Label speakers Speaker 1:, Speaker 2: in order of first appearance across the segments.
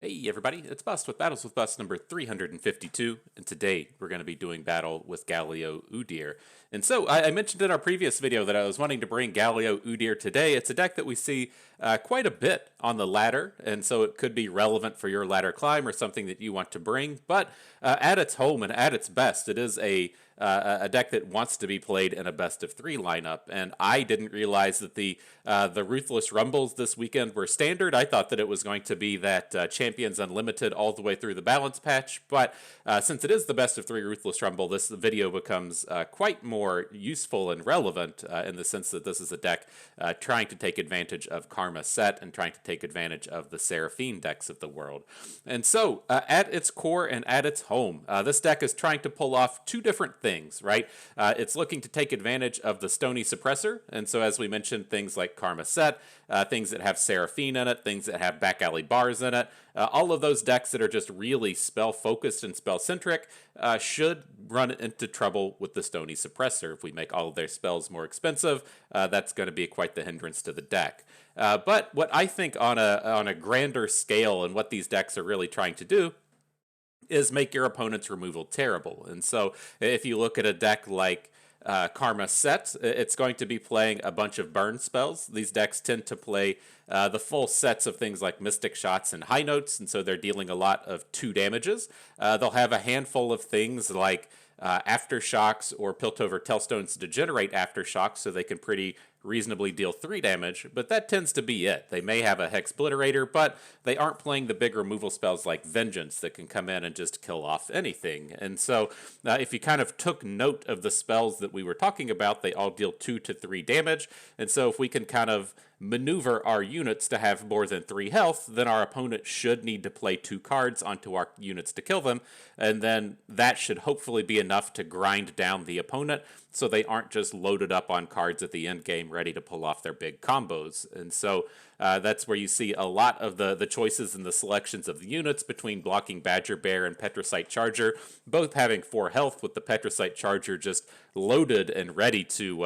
Speaker 1: Hey everybody, it's Bust with Battles with Bust number 352, and today we're going to be doing battle with Galio Udyr. And so, I mentioned in our previous video that I was wanting to bring Galio Udyr today. It's a deck that we see quite a bit on the ladder, and so it could be relevant for your ladder climb or something that you want to bring, but at its home and at its best, it is a deck that wants to be played in a best of three lineup. And I didn't realize that the Ruthless Rumbles this weekend were standard. I thought that it was going to be that Champions Unlimited all the way through the balance patch. But since it is the best of three Ruthless Rumble, this video becomes quite more useful and relevant in the sense that this is a deck trying to take advantage of Karma Set and trying to take advantage of the Seraphine decks of the world. And so, at its core and at its home, this deck is trying to pull off two different things, right? It's looking to take advantage of the Stony Suppressor, and so as we mentioned, things like Karma Set, things that have Seraphine in it, things that have back alley bars in it, all of those decks that are just really spell focused and spell centric should run into trouble with the Stony Suppressor. If we make all of their spells more expensive, that's going to be quite the hindrance to the deck. But what I think on a grander scale and what these decks are really trying to do is make your opponent's removal terrible. And so if you look at a deck like Karma Set, it's going to be playing a bunch of burn spells. These decks tend to play the full sets of things like Mystic Shots and High Notes, and so they're dealing a lot of 2 damages. They'll have a handful of things like Aftershocks or Piltover Tellstones to generate Aftershocks, so they can pretty reasonably deal 3 damage, but that tends to be it. They may have a Hexbliterator, but they aren't playing the big removal spells like Vengeance that can come in and just kill off anything. And so if you kind of took note of the spells that we were talking about, they all deal 2 to 3 damage, and so if we can kind of maneuver our units to have more than 3 health, then our opponent should need to play 2 cards onto our units to kill them, and then that should hopefully be enough to grind down the opponent so they aren't just loaded up on cards at the end game ready to pull off their big combos. And so that's where you see a lot of the choices and the selections of the units between blocking Badger Bear and Petricite Charger, both having 4 health, with the Petricite Charger just loaded and ready to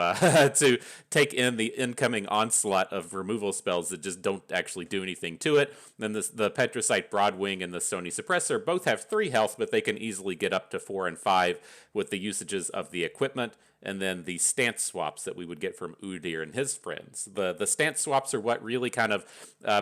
Speaker 1: to take in the incoming onslaught of removal spells that just don't actually do anything to it. Then the Petricite Broadwing and the Stony Suppressor both have 3 health, but they can easily get up to 4 and 5 with the usages of the equipment, and then the stance swaps that we would get from Udyr and his friends. The stance swaps are what really kind of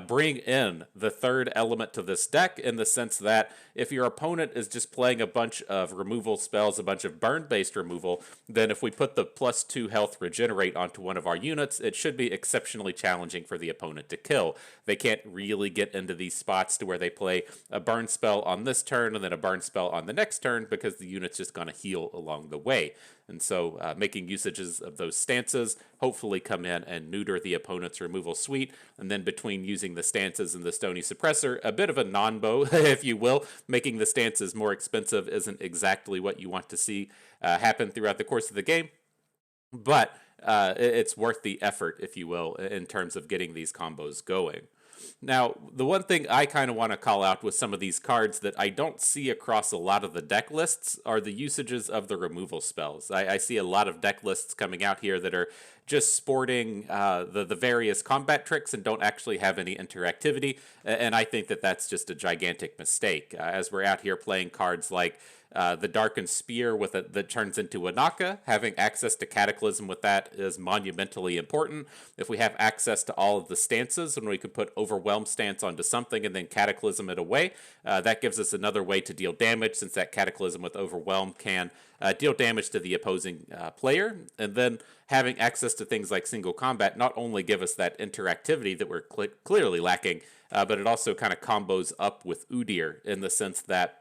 Speaker 1: bring in the third element to this deck, in the sense that if your opponent is just playing a bunch of removal spells, a bunch of burn-based removal, then if we put the +2 health regenerate onto one of our units, it should be exceptionally challenging for the opponent to kill. They can't really get into these spots to where they play a burn spell on this turn and then a burn spell on the next turn, because the unit's just going to heal along the way. And so making usages of those stances hopefully come in and neuter the opponent's removal suite. And then between using the stances and the Stony Suppressor, a bit of a non-bow, if you will. Making the stances more expensive isn't exactly what you want to see happen throughout the course of the game, but it's worth the effort, if you will, in terms of getting these combos going. Now, the one thing I kind of want to call out with some of these cards that I don't see across a lot of the deck lists are the usages of the removal spells. I see a lot of deck lists coming out here that are just sporting the various combat tricks and don't actually have any interactivity, and I think that that's just a gigantic mistake. As we're out here playing cards like the Darkened Spear that turns into a Naka, having access to Cataclysm with that is monumentally important. If we have access to all of the stances, and we can put Overwhelm stance onto something and then Cataclysm it away, that gives us another way to deal damage, since that Cataclysm with Overwhelm can deal damage to the opposing player. And then having access to things like Single Combat not only give us that interactivity that we're clearly lacking, but it also kind of combos up with Udyr, in the sense that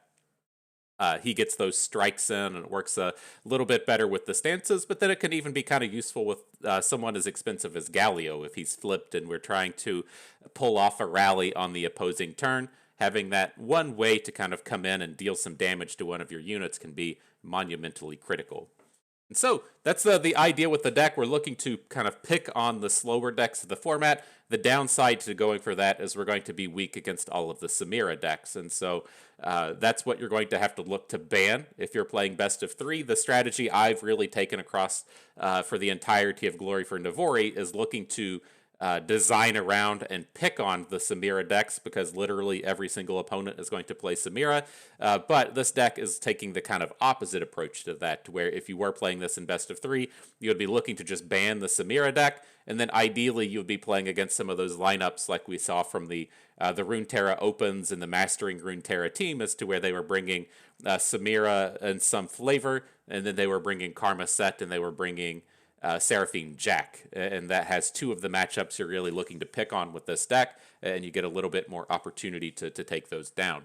Speaker 1: he gets those strikes in, and it works a little bit better with the stances, but then it can even be kind of useful with someone as expensive as Galio if he's flipped and we're trying to pull off a rally on the opposing turn. Having that one way to kind of come in and deal some damage to one of your units can be monumentally critical. And so that's the idea with the deck. We're looking to kind of pick on the slower decks of the format. The downside to going for that is we're going to be weak against all of the Samira decks. And so that's what you're going to have to look to ban if you're playing best of 3. The strategy I've really taken across for the entirety of Glory for Navori is looking to design around and pick on the Samira decks because literally every single opponent is going to play Samira. But this deck is taking the kind of opposite approach to that, to where if you were playing this in best of 3, you would be looking to just ban the Samira deck, and then ideally you would be playing against some of those lineups like we saw from the Runeterra Opens and the Mastering Runeterra team, as to where they were bringing Samira and some flavor, and then they were bringing Karma Set, and they were bringing Seraphine Jack, and that has 2 of the matchups you're really looking to pick on with this deck, and you get a little bit more opportunity to take those down.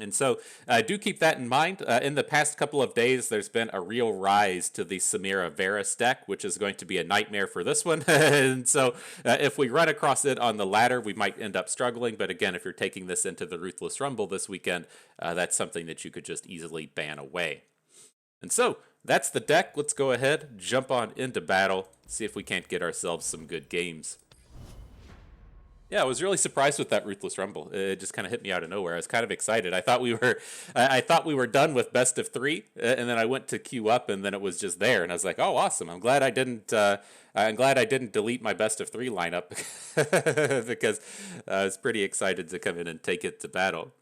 Speaker 1: And so do keep that in mind. In the past couple of days, there's been a real rise to the Samira Varus deck, which is going to be a nightmare for this one. And so if we run across it on the ladder, we might end up struggling. But again, if you're taking this into the Ruthless Rumble this weekend, that's something that you could just easily ban away. And so that's the deck. Let's go ahead, jump on into battle, see if we can't get ourselves some good games. Yeah, I was really surprised with that Ruthless Rumble. It just kind of hit me out of nowhere. I was kind of excited. I thought we were done with best of 3, and then I went to queue up, and then it was just there, and I was like, "Oh, awesome! I'm glad I didn't delete my best of 3 lineup because I was pretty excited to come in and take it to battle."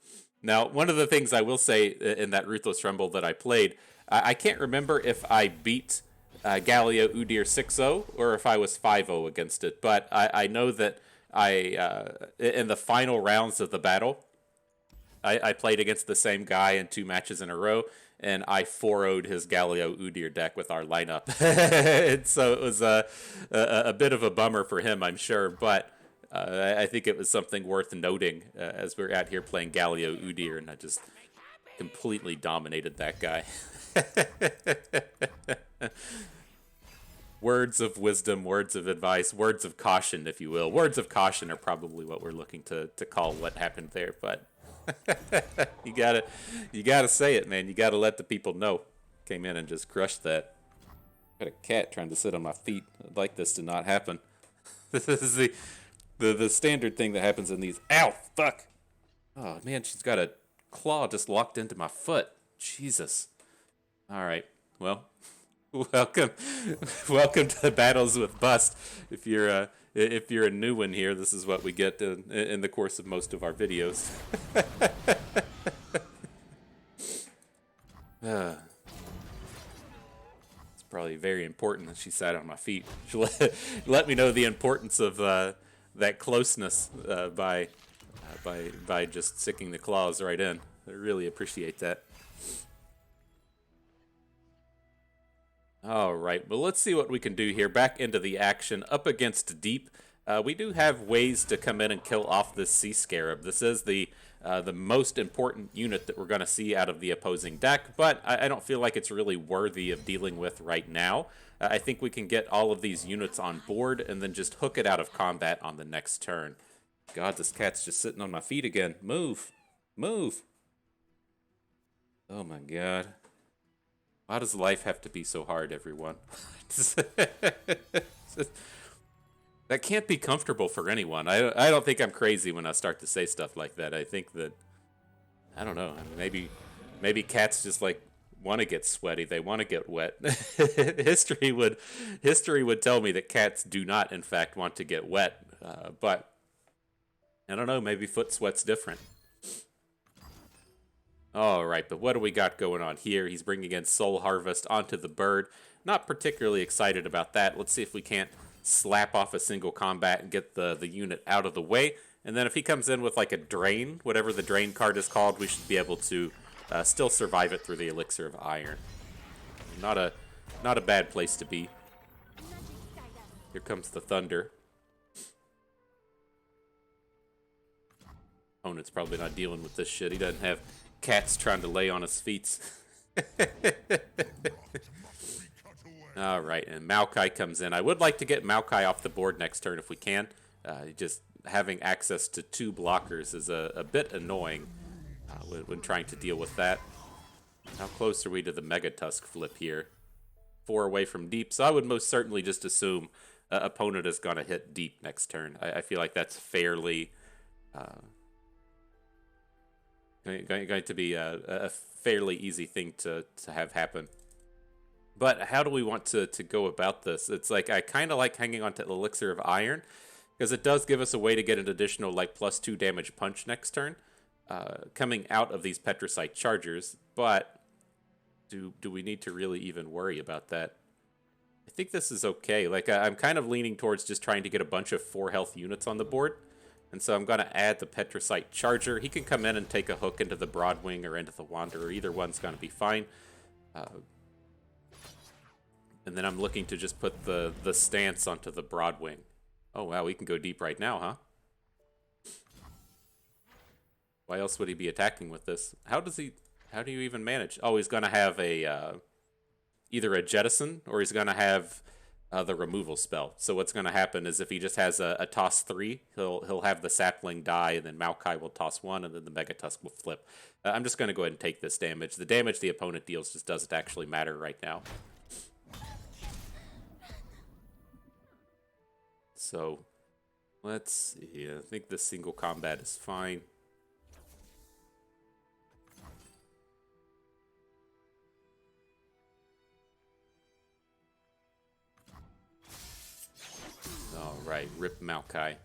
Speaker 1: Now, one of the things I will say in that Ruthless Rumble that I played, I can't remember if I beat Galio Udyr 6-0 or if I was 5-0 against it, but I know that in the final rounds of the battle, I played against the same guy in 2 matches in a row, and I 4-0'd his Galio Udyr deck with our lineup. And so it was a bit of a bummer for him, I'm sure, but I think it was something worth noting as we're out here playing Galio Udyr, and I just completely dominated that guy. Words of wisdom, words of advice, words of caution, if you will. Words of caution are probably what we're looking to call what happened there, but you gotta say it, man. You gotta let the people know. Came in and just crushed that. Got a cat trying to sit on my feet. I'd like this to not happen. This is the standard thing that happens in these. Ow, fuck. Oh man, she's got a claw just locked into my foot. Jesus. All right. Well, welcome to Battles with Bust. If you're a new one here, this is what we get in the course of most of our videos. It's probably very important that she sat on my feet. She let me know the importance of that closeness by just sticking the claws right in. I really appreciate that. All right, well, let's see what we can do here. Back into the action, up against Deep. We do have ways to come in and kill off this Sea Scarab. This is the most important unit that we're going to see out of the opposing deck, but I don't feel like it's really worthy of dealing with right now. I think we can get all of these units on board and then just hook it out of combat on the next turn. God, this cat's just sitting on my feet again. Move. Move. Oh my god. Why does life have to be so hard, everyone? That can't be comfortable for anyone. I don't think I'm crazy when I start to say stuff like that. I think that, I don't know, maybe cats just like want to get sweaty. They want to get wet. History would tell me that cats do not, in fact, want to get wet. But I don't know, maybe foot sweat's different. All right, but what do we got going on here? He's bringing in Soul Harvest onto the bird. Not particularly excited about that. Let's see if we can't slap off a single combat and get the unit out of the way. And then if he comes in with like a Drain, whatever the Drain card is called, we should be able to still survive it through the Elixir of Iron. Not a bad place to be. Here comes the Thunder. Opponent's probably not dealing with this shit. He doesn't have cats trying to lay on his feet. All right, and Maokai comes in. I would like to get Maokai off the board next turn if we can. Just having access to 2 blockers is a bit annoying when trying to deal with that. How close are we to the Mega Tusk flip here? 4 away from Deep, so I would most certainly just assume opponent is going to hit Deep next turn. I feel like that's fairly... going to be a fairly easy thing to have happen. But how do we want to go about this? It's like I kind of like hanging on to Elixir of Iron because it does give us a way to get an additional like +2 damage punch next turn, coming out of these Petricite chargers. But do we need to really even worry about that? I think this is okay. Like, I'm kind of leaning towards just trying to get a bunch of 4 health units on the board. And so I'm going to add the Petricite Charger. He can come in and take a hook into the Broadwing or into the Wanderer. Either one's going to be fine. And then I'm looking to just put the stance onto the Broadwing. Oh, wow, we can go deep right now, huh? Why else would he be attacking with this? How do you even manage? Oh, he's going to have a either a jettison or he's going to have the removal spell. So what's going to happen is if he just has a toss 3, he'll have the sapling die, and then Maokai will toss 1, and then the Megatusk will flip. I'm just going to go ahead and take this damage. The damage the opponent deals just doesn't actually matter right now. So let's see. I think the single combat is fine. Alright, rip Maokai.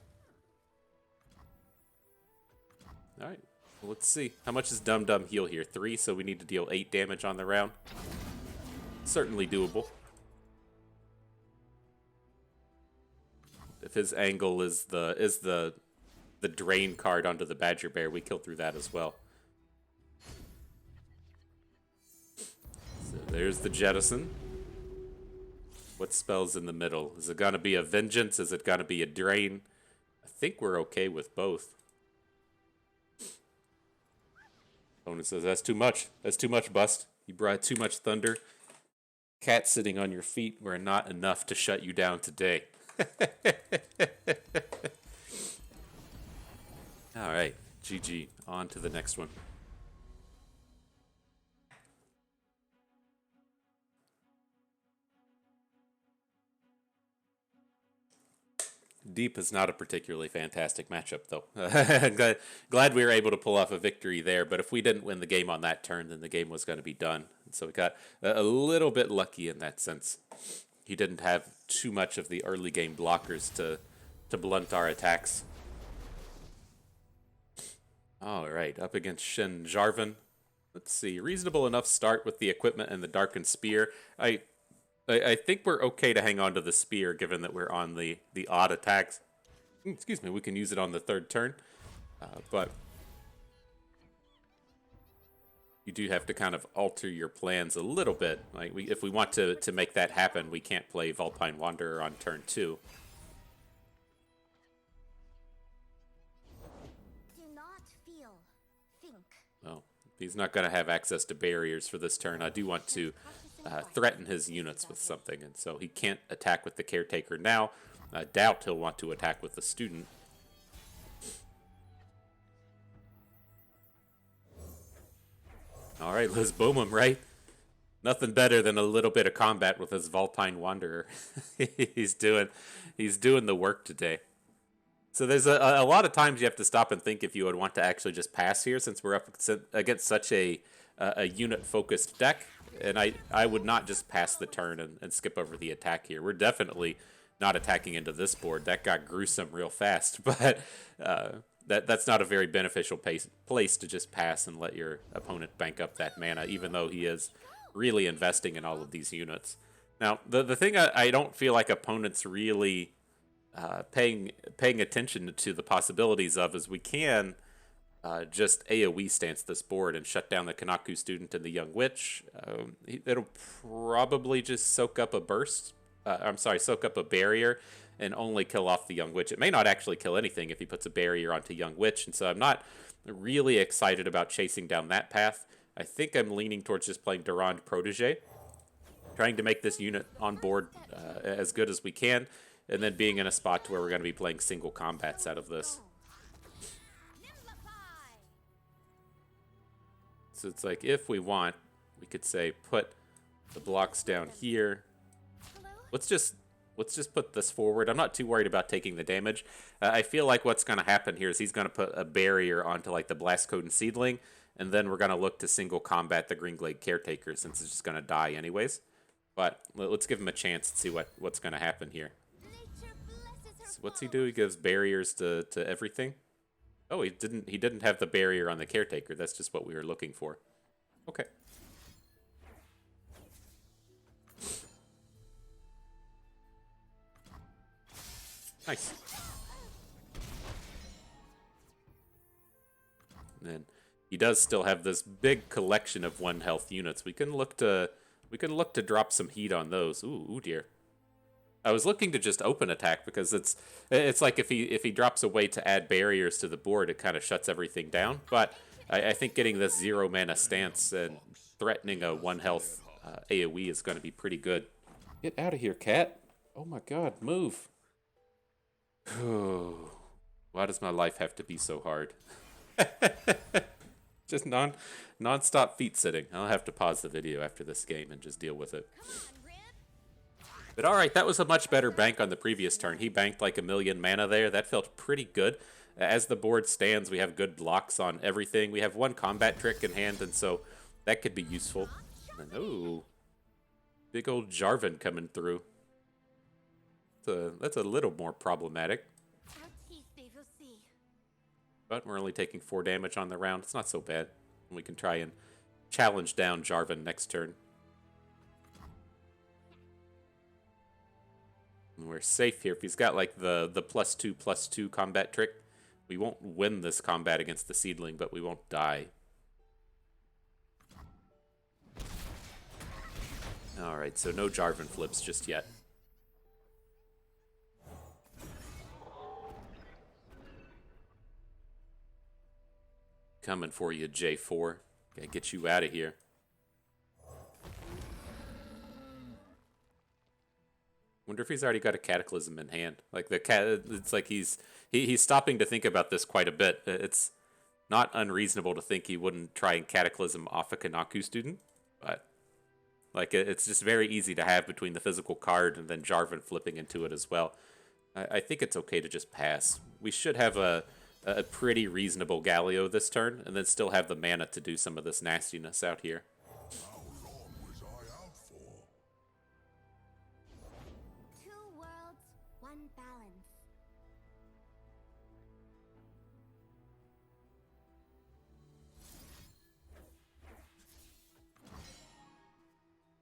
Speaker 1: Alright, well, let's see. How much is Dum Dum heal here? 3, so we need to deal 8 damage on the round. Certainly doable. If his angle is the drain card onto the Badger Bear, we kill through that as well. So there's the Jettison. What spell's in the middle? Is it gonna be a Vengeance? Is it gonna be a Drain? I think we're okay with both. Opponent says, that's too much. That's too much, Bust. You brought too much thunder. Cat sitting on your feet were not enough to shut you down today. Alright, GG. On to the next one. Deep is not a particularly fantastic matchup, though. Glad we were able to pull off a victory there, but if we didn't win the game on that turn, then the game was going to be done. And so we got a little bit lucky in that sense. He didn't have too much of the early game blockers to blunt our attacks. Alright, up against Shen Jarvan. Let's see, reasonable enough start with the equipment and the Darkened Spear. I think we're okay to hang on to the spear, given that we're on the odd attacks. Excuse me, we can use it on the 3rd turn. But you do have to kind of alter your plans a little bit. Like if we want to make that happen, we can't play Vulpine Wanderer on turn 2.
Speaker 2: Do not feel, think.
Speaker 1: Oh, he's not going to have access to barriers for this turn. I do want to threaten his units with something, and so he can't attack with the Caretaker now. I doubt he'll want to attack with the Student. Alright, let's boom him, right? Nothing better than a little bit of combat with his Vulpine Wanderer. he's doing the work today. So there's a lot of times you have to stop and think if you would want to actually just pass here, since we're up against such a unit-focused deck. And I would not just pass the turn and skip over the attack here. We're definitely not attacking into this board. That got gruesome real fast, but that's not a very beneficial place to just pass and let your opponent bank up that mana, even though he is really investing in all of these units. Now, the thing I don't feel like opponents really paying attention to the possibilities of is we can just AoE stance this board and shut down the Kanaku Student and the Young Witch. It'll probably just soak up a burst. Soak up a barrier and only kill off the Young Witch. It may not actually kill anything if he puts a barrier onto Young Witch, and so I'm not really excited about chasing down that path. I think I'm leaning towards just playing Durand Protege, trying to make this unit on board as good as we can, and then being in a spot to where we're going to be playing single combats out of this. So it's like, if we want, we could say put the blocks down here. Let's just put this forward. I'm not too worried about taking the damage. I feel like what's going to happen here is he's going to put a barrier onto like the Blast Code and Seedling, and then we're going to look to single combat the Greenglade Caretaker since it's just going to die anyways. But let's give him a chance and see what's going to happen here. What's he do? He gives barriers to everything. Oh, he didn't have the barrier on the caretaker. That's just what we were looking for. Okay. Nice. And then he does still have this big collection of 1 health units. We can look to drop some heat on those. Ooh dear. I was looking to just open attack because it's like if he drops a way to add barriers to the board, it kind of shuts everything down. But I think getting this 0 mana stance and threatening a 1 health AoE is going to be pretty good. Get out of here, cat! Oh my god, move! Why does my life have to be so hard? Just non-stop feet sitting. I'll have to pause the video after this game and just deal with it. But alright, that was a much better bank on the previous turn. He banked like 1,000,000 mana there. That felt pretty good. As the board stands, we have good blocks on everything. We have 1 combat trick in hand, and so that could be useful. And oh, big old Jarvan coming through. That's a little more problematic. But we're only taking 4 damage on the round. It's not so bad. We can try and challenge down Jarvan next turn. And we're safe here. If he's got like the +2/+2 combat trick, we won't win this combat against the seedling, but we won't die. Alright, so no Jarvan flips just yet. Coming for you, J4. Gotta get you out of here. Wonder if he's already got a Cataclysm in hand. Like the cat, it's like he's stopping to think about this quite a bit. It's not unreasonable to think he wouldn't try and Cataclysm off a Kanaku student, but like it's just very easy to have between the physical card and then Jarvan flipping into it as well. I think it's okay to just pass. We should have a pretty reasonable Galio this turn, and then still have the mana to do some of this nastiness out here.
Speaker 3: How long was I out for?
Speaker 2: 2 worlds, 1 balance.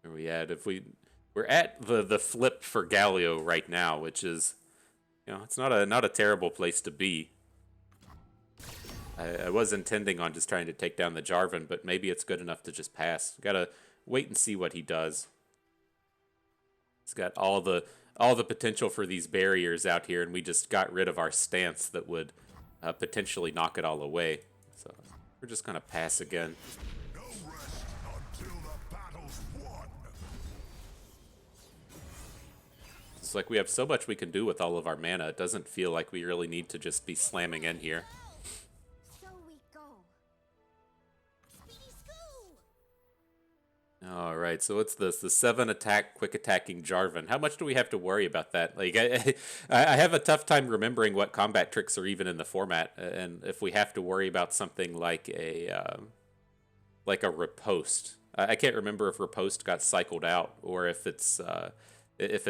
Speaker 1: Where we at? We're at the flip for Galio right now, which is, it's not a terrible place to be. I was intending on just trying to take down the Jarvan, but maybe it's good enough to just pass. Gotta wait and see what he does. He's got all the potential for these barriers out here, and we just got rid of our stance that would potentially knock it all away. So we're just gonna pass again.
Speaker 3: No rest until the battle's won.
Speaker 1: It's like we have so much we can do with all of our mana. It doesn't feel like we really need to just be slamming in here. All right, so it's the 7 attack, quick attacking Jarvan. How much do we have to worry about that? Like, I have a tough time remembering what combat tricks are even in the format, and if we have to worry about something like a riposte. I can't remember if riposte got cycled out or if it's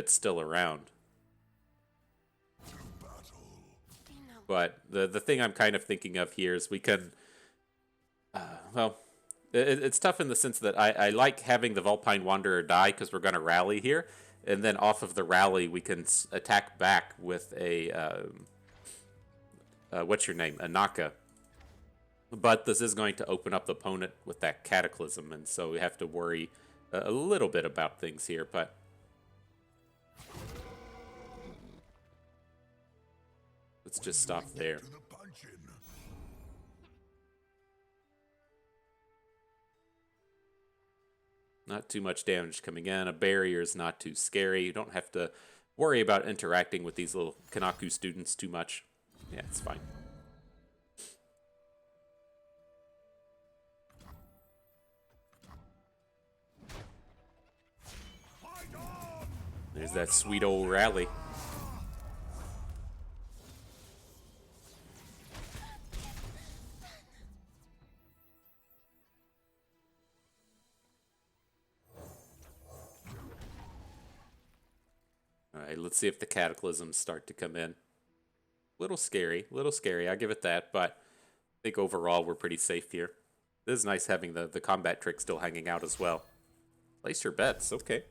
Speaker 1: still around. But the thing I'm kind of thinking of here is we can, it's tough in the sense that I like having the Vulpine Wanderer die because we're going to rally here. And then off of the rally, we can attack back with a, what's your name? A Naka. But this is going to open up the opponent with that Cataclysm. And so we have to worry a little bit about things here. But let's just stop there. Not too much damage coming in. A barrier is not too scary. You don't have to worry about interacting with these little Kanaku students too much. Yeah, it's fine. There's that sweet old rally. Alright, let's see if the Cataclysms start to come in. Little scary, little scary. I give it that, but I think overall we're pretty safe here. It is nice having the combat trick still hanging out as well. Place your bets, okay.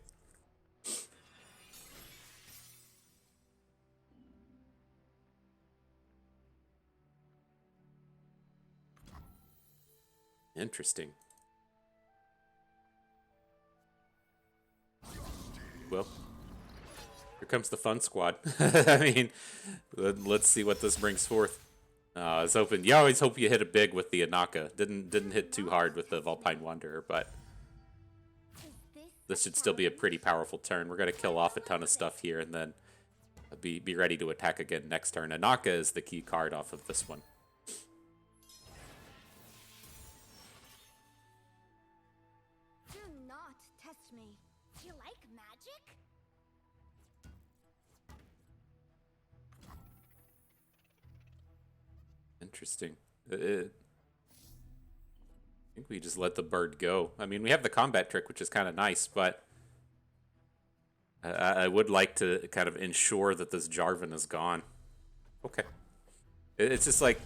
Speaker 1: Interesting. Well, here comes the fun squad. I mean, let's see what this brings forth. I was hoping. You always hope you hit it big with the Anaka. Didn't hit too hard with the Vulpine Wanderer, but this should still be a pretty powerful turn. We're gonna kill off a ton of stuff here, and then be ready to attack again next turn. Anaka is the key card off of this one.
Speaker 2: Do not test me. You like magic?
Speaker 1: Interesting. I think we just let the bird go. I mean, we have the combat trick, which is kind of nice, but I would like to kind of ensure that this Jarvan is gone. Okay. It's just like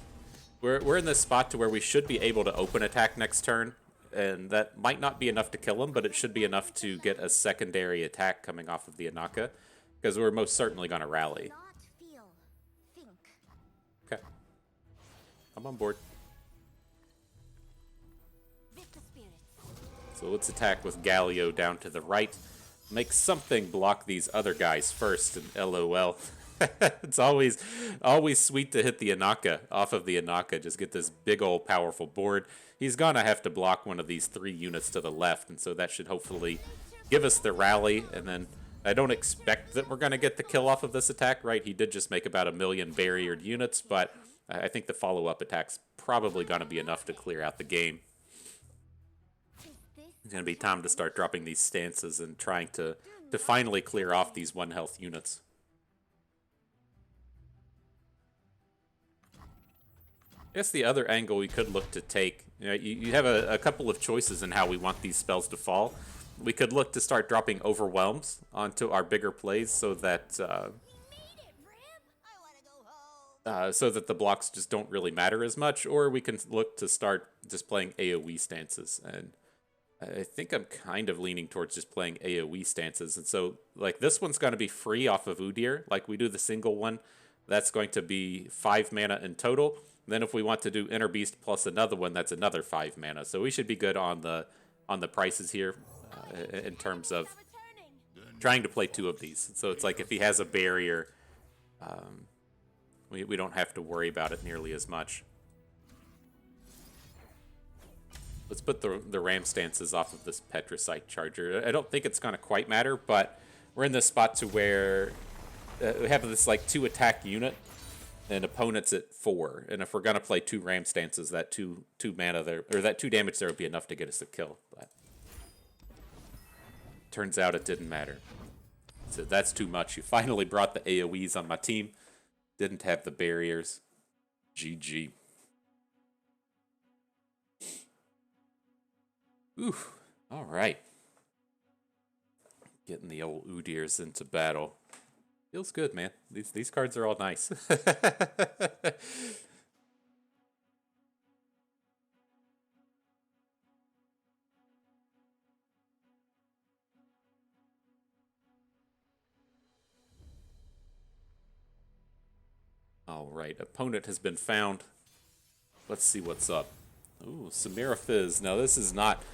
Speaker 1: we're in this spot to where we should be able to open attack next turn, and that might not be enough to kill him, but it should be enough to get a secondary attack coming off of the Anaka, because we're most certainly going to rally.
Speaker 2: Not feel. Think.
Speaker 1: Okay. I'm on board.
Speaker 2: Victor spirits.
Speaker 1: So let's attack with Galio down to the right. Make something block these other guys first, and LOL. It's always sweet to hit the Anaka off of the Anaka. Just get this big old powerful board. He's gonna have to block one of these 3 units to the left, and so that should hopefully give us the rally. And then I don't expect that we're gonna get the kill off of this attack, right? He did just make about 1 million barriered units, but I think the follow-up attack's probably gonna be enough to clear out the game. It's gonna be time to start dropping these stances and trying to finally clear off these 1 health units. I guess the other angle we could look to take, you have a couple of choices in how we want these spells to fall. We could look to start dropping Overwhelms onto our bigger plays so that the blocks just don't really matter as much, or we can look to start just playing AoE stances. And I think I'm kind of leaning towards just playing AoE stances. And so, like, this one's going to be free off of Udyr, like we do the single one. That's going to be 5 mana in total. Then if we want to do Inner Beast plus another one, that's another 5 mana. So we should be good on the prices here in terms of trying to play 2 of these. So it's like if he has a barrier, we don't have to worry about it nearly as much. Let's put the ram stances off of this Petricite Charger. I don't think it's going to quite matter, but we're in this spot to where we have this like 2 attack unit, and opponent's at 4. And if we're going to play 2 ram stances, that 2 mana there, or that 2 damage there would be enough to get us a kill. But turns out it didn't matter. So that's too much. You finally brought the AoEs on my team. Didn't have the barriers. GG. Ooh, all right. Getting the old Udyrs into battle. Feels good, man. These cards are all nice. All right, opponent has been found. Let's see what's up. Ooh, Samira Fizz. Now this is not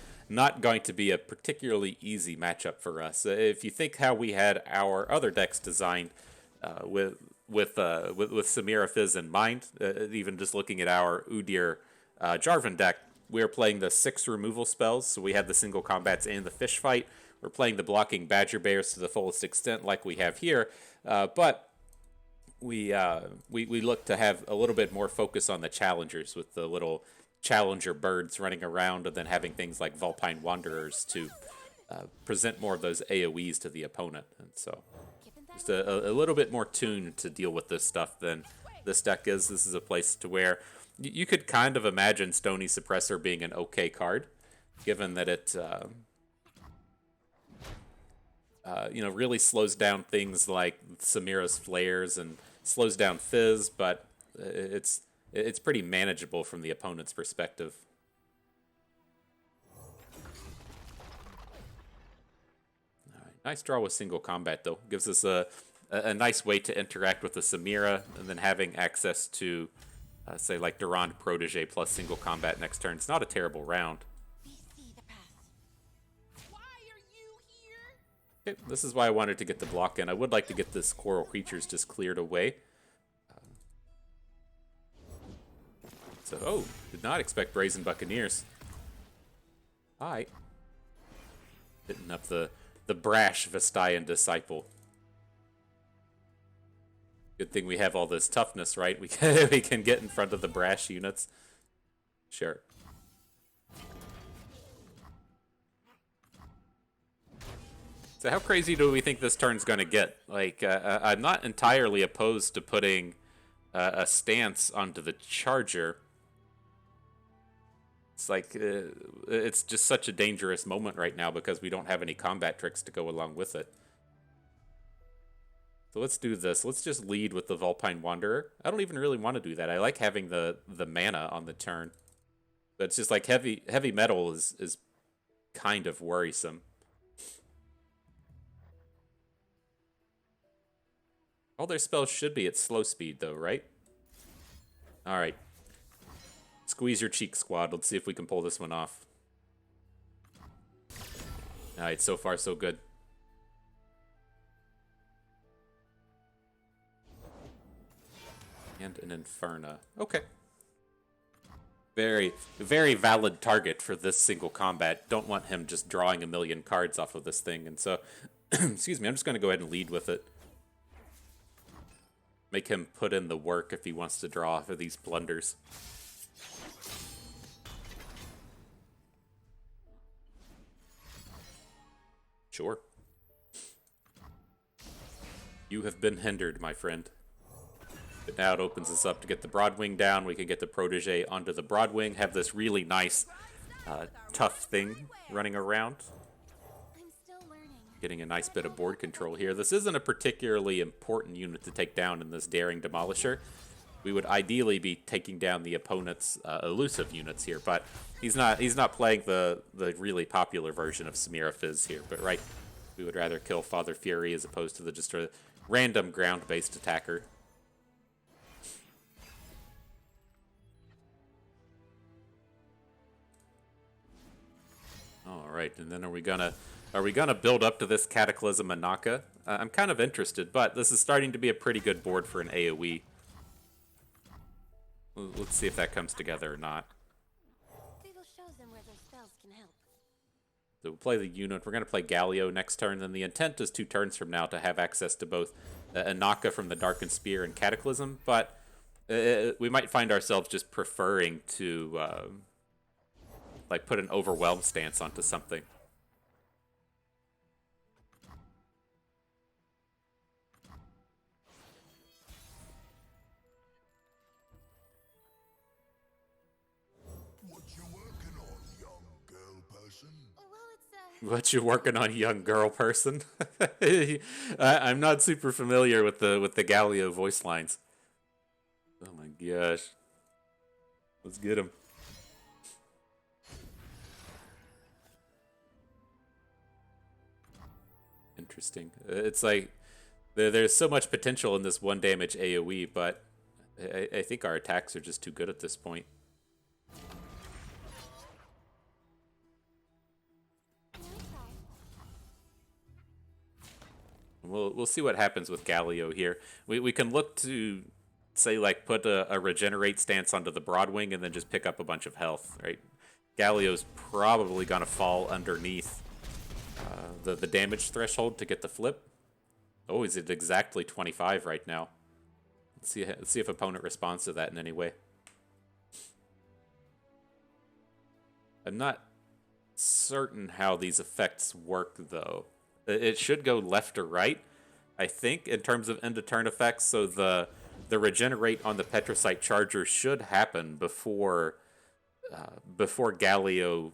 Speaker 1: going to be a particularly easy matchup for us. If you think how we had our other decks designed with Samira Fizz in mind, even just looking at our Udyr Jarvan deck, we are playing the 6 removal spells. So we had the single combats and the fish fight. We're playing the blocking Badger Bears to the fullest extent, like we have here, but we look to have a little bit more focus on the challengers with the little challenger birds running around, and then having things like Vulpine Wanderers to present more of those AoEs to the opponent. And so just a little bit more tuned to deal with this stuff than this deck is. This is a place to where you could kind of imagine Stony Suppressor being an okay card, given that it really slows down things like Samira's flares and slows down Fizz, but it's pretty manageable from the opponent's perspective. All right, nice draw with single combat though. Gives us a nice way to interact with the Samira, and then having access to say like Durand Protege plus single combat next turn. It's not a terrible round.
Speaker 2: We see the path.
Speaker 4: Why are you here?
Speaker 1: Okay, this is why I wanted to get the block in. I would like to get this Coral Creatures just cleared away. Oh, did not expect Brazen Buccaneers. Alright. Hitting up the brash Vestayan Disciple. Good thing we have all this toughness, right? We can get in front of the brash units. Sure. So how crazy do we think this turn's going to get? Like, I'm not entirely opposed to putting a stance onto the Charger. It's like, it's just such a dangerous moment right now because we don't have any combat tricks to go along with it. So let's do this. Let's just lead with the Vulpine Wanderer. I don't even really want to do that. I like having the mana on the turn. But it's just like heavy metal is kind of worrisome. All their spells should be at slow speed though, right? Alright. Squeeze your cheek, squad. Let's see if we can pull this one off. Alright, so far so good. And an Inferna. Okay. Very, very valid target for this single combat. Don't want him just drawing a million cards off of this thing. And so, excuse me, I'm just going to go ahead and lead with it. Make him put in the work if he wants to draw off of these blunders. Sure. You have been hindered, my friend. But now it opens us up to get the Broadwing down. We can get the Protege onto the Broadwing. Have this really nice, tough thing running around.
Speaker 2: I'm still learning.
Speaker 1: Getting a nice bit of board control here. This isn't a particularly important unit to take down in this Daring Demolisher. We would ideally be taking down the opponent's elusive units here, but he's not playing the really popular version of Samira Fizz here. But right, we would rather kill Father Fury as opposed to just a random ground-based attacker. All right, and then are we gonna build up to this Cataclysm Anaka? I'm kind of interested, but this is starting to be a pretty good board for an AoE. Let's see if that comes together or not.
Speaker 2: We will show them where their spells can help.
Speaker 1: So we'll play the unit. We're going to play Galio next turn, and the intent is 2 turns from now to have access to both Anaka from the Darkened Spear and Cataclysm, but we might find ourselves just preferring to like put an Overwhelm stance onto something.
Speaker 3: What you working on, young girl person?
Speaker 2: Well, it's
Speaker 1: What you working on, young girl person? I'm not super familiar with the Galio voice lines. Oh my gosh. Let's get him. Interesting. It's like there's so much potential in this 1 damage AoE, but I think our attacks are just too good at this point. We'll see what happens with Galio here. We can look to say like put a regenerate stance onto the Broadwing and then just pick up a bunch of health, right? Galio's probably gonna fall underneath the damage threshold to get the flip. Oh, he's at exactly 25 right now. Let's see if opponent responds to that in any way. I'm not certain how these effects work though. It should go left or right, I think, in terms of end of turn effects. So the regenerate on the Petrocyte Charger should happen before Galio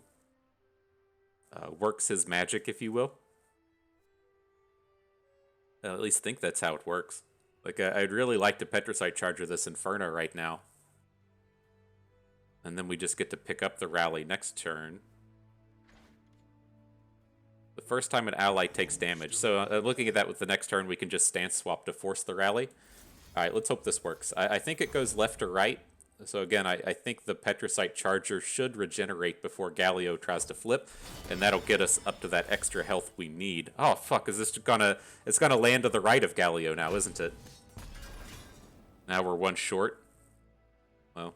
Speaker 1: works his magic, if you will. I at least think that's how it works. Like, I'd really like to Petricite Charger this Inferno right now. And then we just get to pick up the rally next turn. The first time an ally takes damage. So looking at that with the next turn, we can just stance swap to force the rally. All right, let's hope this works. I think it goes left or right. So again, I think the Petricite Charger should regenerate before Galio tries to flip, and that'll get us up to that extra health we need. Oh fuck, is this gonna... It's gonna land to the right of Galio now, isn't it? Now we're one short. Well,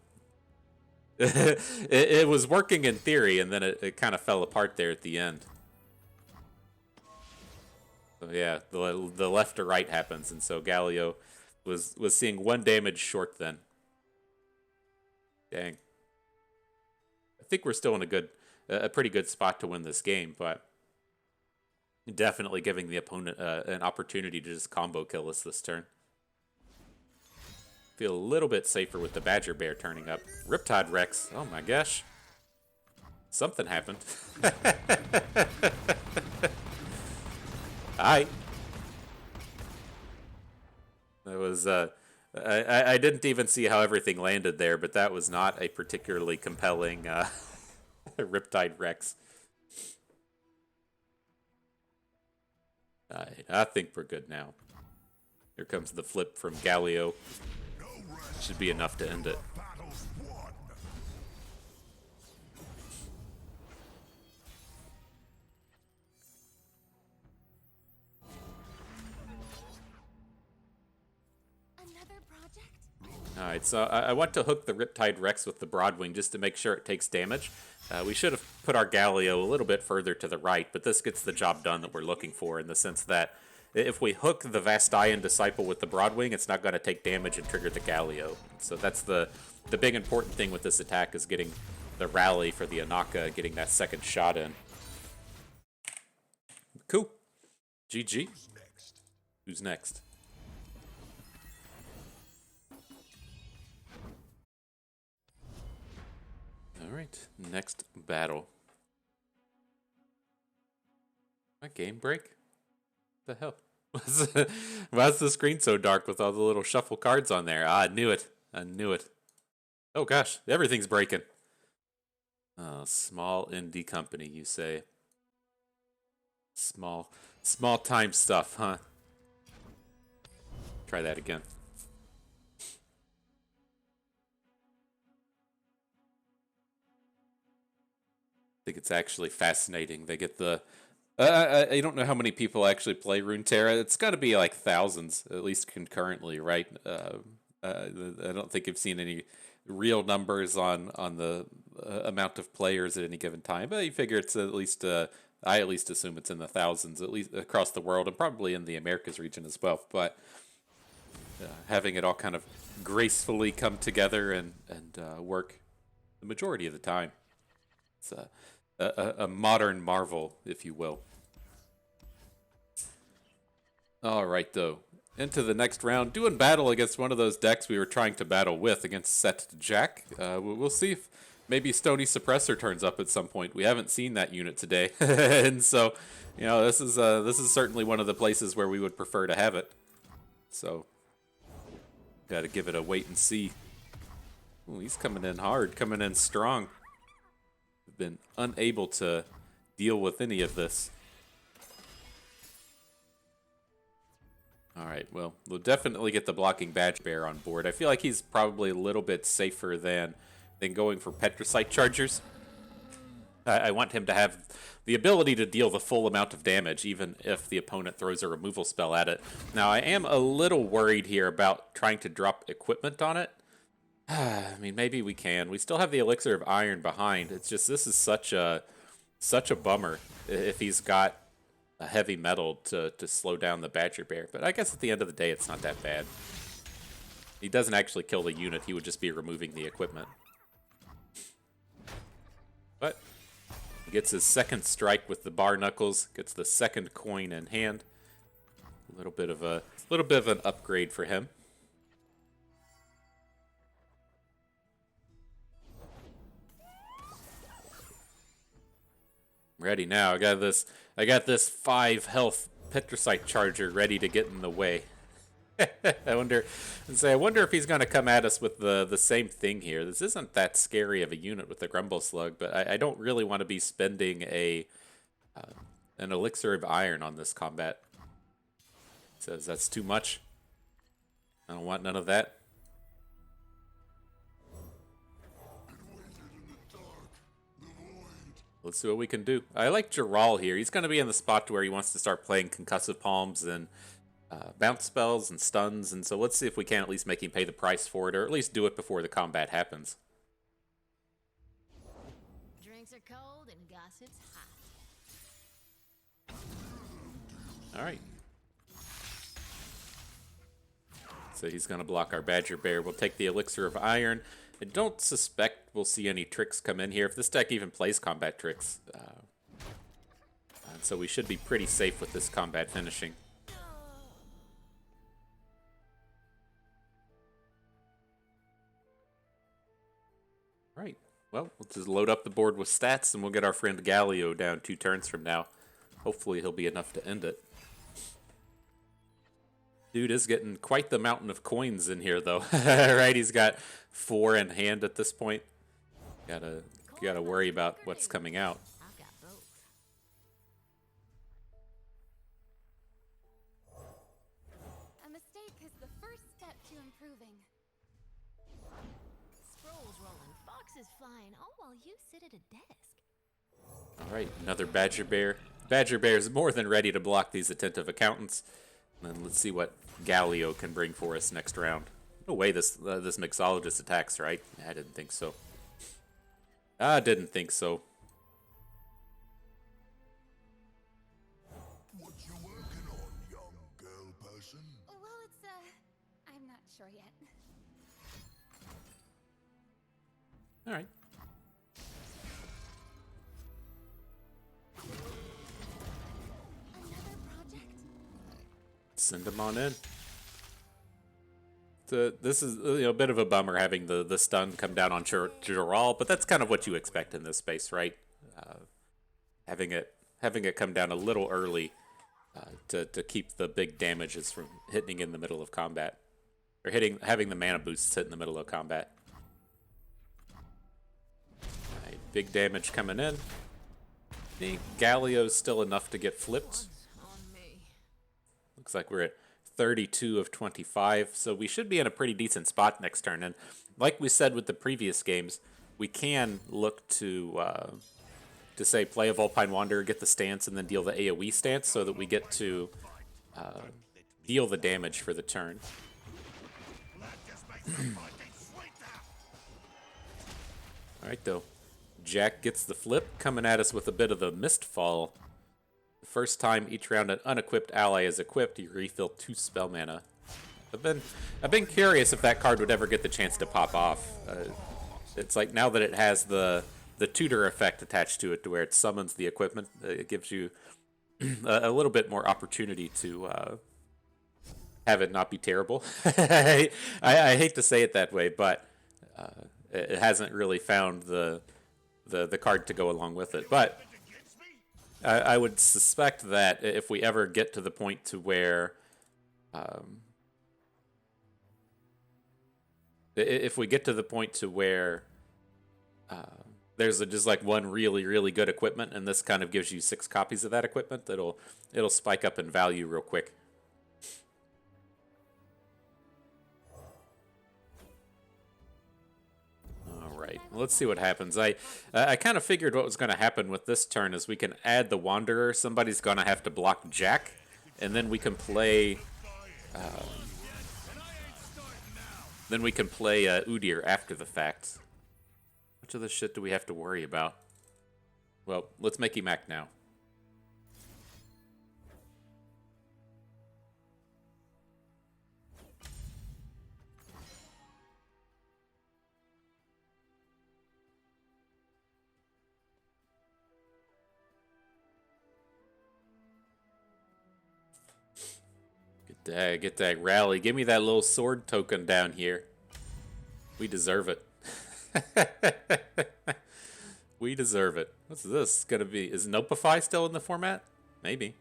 Speaker 1: it was working in theory, and then it kind of fell apart there at the end. So yeah, the left or right happens, and so Galio was seeing 1 damage short then. Dang. I think we're still in a pretty good spot to win this game, but definitely giving the opponent an opportunity to just combo kill us this turn. Feel a little bit safer with the Badger Bear turning up. Riptide Rex. Oh my gosh. Something happened. Hi. That was, I didn't even see how everything landed there, but that was not a particularly compelling Riptide Rex. I think we're good now. Here comes the flip from Galio. Should be enough to end it.
Speaker 3: Battle's won.
Speaker 2: Another project?
Speaker 1: Alright, so I want to hook the Riptide Rex with the Broadwing just to make sure it takes damage. We should have put our Galio a little bit further to the right, but this gets the job done that we're looking for in the sense that if we hook the Vastayan Disciple with the Broadwing, it's not going to take damage and trigger the Galio. So that's the big important thing with this attack is getting the rally for the Anaka, getting that second shot in. Cool. GG. Who's next? Alright, next battle. My game break? The hell? Why's the screen so dark with all the little shuffle cards on there? Ah, I knew it. I knew it. Oh gosh, everything's breaking. Small indie company, you say. Small time stuff, huh? Try that again. I think it's actually fascinating. They get the... I don't know how many people actually play Runeterra. It's got to be like thousands, at least concurrently, right? I don't think I've seen any real numbers on the amount of players at any given time, but you figure it's at least... I at least assume it's in the thousands, at least across the world, and probably in the Americas region as well. But having it all kind of gracefully come together and work the majority of the time. It's a modern marvel, if you will. All right, though. Into the next round. Doing battle against one of those decks we were trying to battle with against Set Jack. We'll see if maybe Stony Suppressor turns up at some point. We haven't seen that unit today. And so, you know, this is certainly one of the places where we would prefer to have it. So, got to give it a wait and see. Ooh, he's coming in hard, coming in strong. Been unable to deal with any of this. Alright, well, we'll definitely get the blocking Badge Bear on board. I feel like he's probably a little bit safer than going for Petricite Chargers. I want him to have the ability to deal the full amount of damage, even if the opponent throws a removal spell at it. Now, I am a little worried here about trying to drop equipment on it. I mean, maybe we can. We still have the Elixir of Iron behind. It's just, this is such a bummer if he's got a heavy metal to slow down the Badger Bear. But I guess at the end of the day, it's not that bad. He doesn't actually kill the unit. He would just be removing the equipment. But he gets his second strike with the Bar Knuckles. Gets the second coin in hand. A little bit of an upgrade for him. Ready now. I got this 5 health Petricite Charger ready to get in the way. I wonder if he's going to come at us with the same thing here. This isn't that scary of a unit with the Grumble Slug, but I don't really want to be spending an elixir of iron on this combat. Says that's too much. I don't want none of that. Let's see what we can do. I like Giral here. He's going to be in the spot where he wants to start playing Concussive Palms and bounce spells and stuns, and so let's see if we can at least make him pay the price for it, or at least do it before the combat happens.
Speaker 2: Drinks are cold and gossip's hot.
Speaker 1: Alright. So he's going to block our Badger Bear. We'll take the Elixir of Iron. I don't suspect we'll see any tricks come in here, if this deck even plays combat tricks. So we should be pretty safe with this combat finishing. Right. Well, we'll just load up the board with stats, and we'll get our friend Galio down 2 turns from now. Hopefully he'll be enough to end it. Dude is getting quite the mountain of coins in here, though. Right, he's got 4 in hand at this point. Gotta worry about what's coming out.
Speaker 2: I've got both.
Speaker 4: A mistake is the first step to improving.
Speaker 2: Scrolls rolling, foxes flying, all while you sit at a desk.
Speaker 1: All right, another Badger Bear. Badger Bear's more than ready to block these attentive accountants. And then let's see what Galio can bring for us next round. No way this mixologist attacks, right? I didn't think so. I didn't think so.
Speaker 3: What you working on, young girl person?
Speaker 4: Well, it's, I'm not sure yet.
Speaker 1: All right.
Speaker 4: Another project?
Speaker 1: Send him on in. So this is a bit of a bummer having the stun come down on Giral, but that's kind of what you expect in this space, right? Having it come down a little early to keep the big damages from hitting in the middle of combat, or having the mana boosts hit in the middle of combat. Right, big damage coming in. I think Galio's still enough to get flipped.
Speaker 2: On me.
Speaker 1: Looks like we're at 32 of 25, so we should be in a pretty decent spot next turn. And like we said with the previous games, we can look to say play a Vulpine Wanderer, get the stance, and then deal the AoE stance so that we get to deal the damage for the turn. Alright though, Jack gets the flip, coming at us with a bit of the Mistfall. The first time each round an unequipped ally is equipped, you refill 2 spell mana. I've been curious if that card would ever get the chance to pop off. It's like now that it has the tutor effect attached to it, to where it summons the equipment, it gives you a little bit more opportunity to have it not be terrible. I hate to say it that way, but it hasn't really found the card to go along with it. But I would suspect that if we ever get to the point to where there's just like one really good equipment, and this kind of gives you 6 copies of that equipment, it'll spike up in value real quick. Alright, let's see what happens. I kind of figured what was going to happen with this turn is we can add the Wanderer. Somebody's going to have to block Jack, and then we can play Udyr after the fact. How much of this shit do we have to worry about? Well, let's make him act now. Get that rally. Give me that little sword token down here. We deserve it. We deserve it. What's this gonna be? Is Nopify still in the format? Maybe.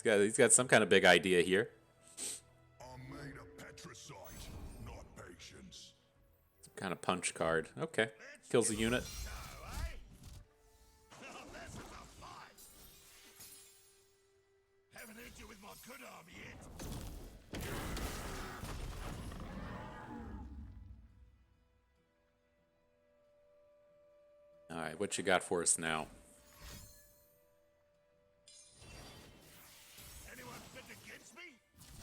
Speaker 1: He's got some kind of big idea here.
Speaker 3: I may
Speaker 1: kind of punch card. Okay. Kills a unit.
Speaker 3: Haven't hit you with my good arm yet.
Speaker 1: Alright, what you got for us now?
Speaker 3: Anyone bet against me?